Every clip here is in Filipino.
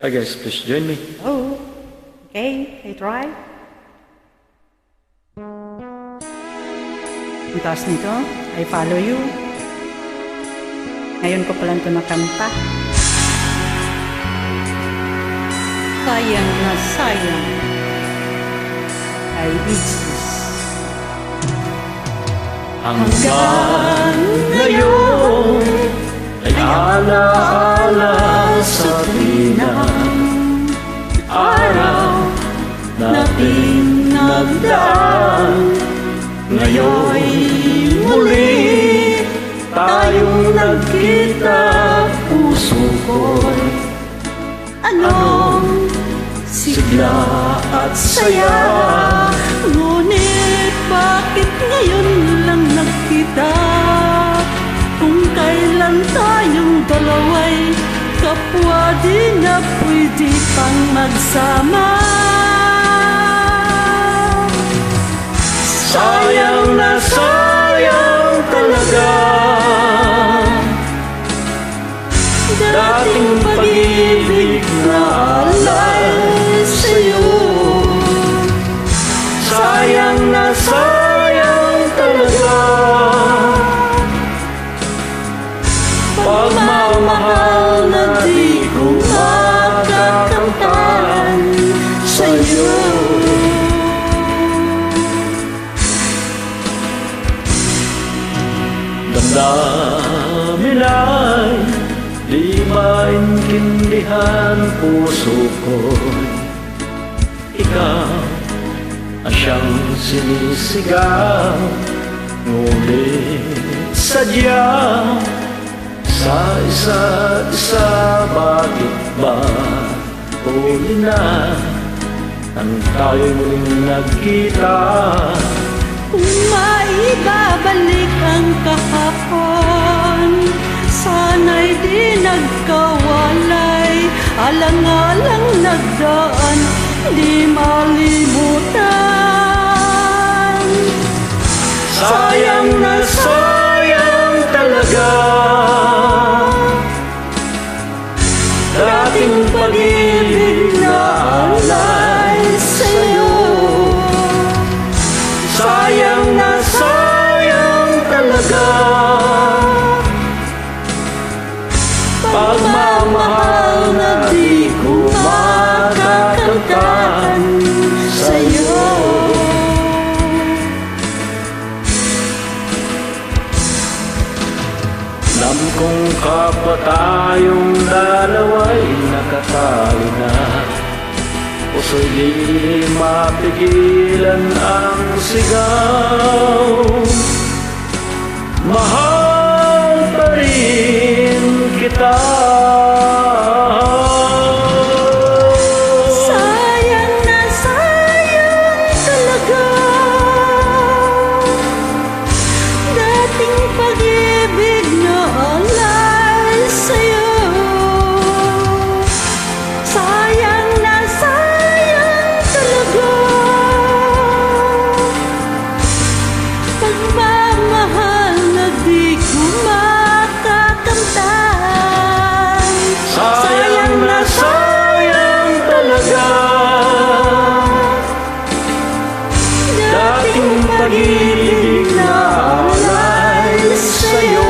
Hi guys, please join me. Oh, okay, I try. Ang taas nito, I follow you. Ngayon ko pala ito nakanta. Sayang na sayang ay isis. Hanggang ngayon ay alaala sa tinang araw nating nagdaan. Ngayon'y muli tayong nagkita, puso ko'y anong sigla at saya. Ngunit bakit ngayon lang nagkita? Kung kailan tayong dalawa'y kapwa, di na pwede pang magsama. Sayang na sayang talaga dating pag-ibig na alay sa'yo. Sayang na sayang talaga pagmamahal na di ko makakamtan sa'yo. Damdamin ay di maintindihan, puso ko'y ikaw ang siyang sinisigaw. Ngunit sadya sa isa't isa, bakit ba huli na ang tayo muling nagkita? Kung maibabalik ang kahapon, sana'y di nagkawalay. Alang-alang nagdaan, di malimutan. Sayang na sayang talaga dating pag-ibig na alay sa'yo. Sayang na sayang talaga pagmamahal na di ko makakamtan sa'yo. Alam kong kapwa tayong dalawa'y nakatali na, puso'y di mapigilan ang sigaw. Mahal pa rin kita. Sayang na sayang talaga dating pag-ibig na alay sa'yo. Sayang na sayang talaga pagmamahal na di ko makakamtan. Sayang na sayang talaga dating pag-ibig na alay sa'yo.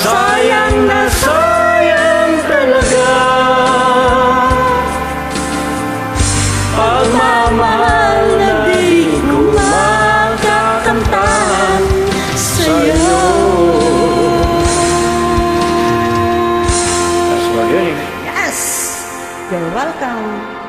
Sayang na sayang talaga pagmamahal na di ko makakamtan sa'yo. That's what I'm getting. Yes! You're welcome.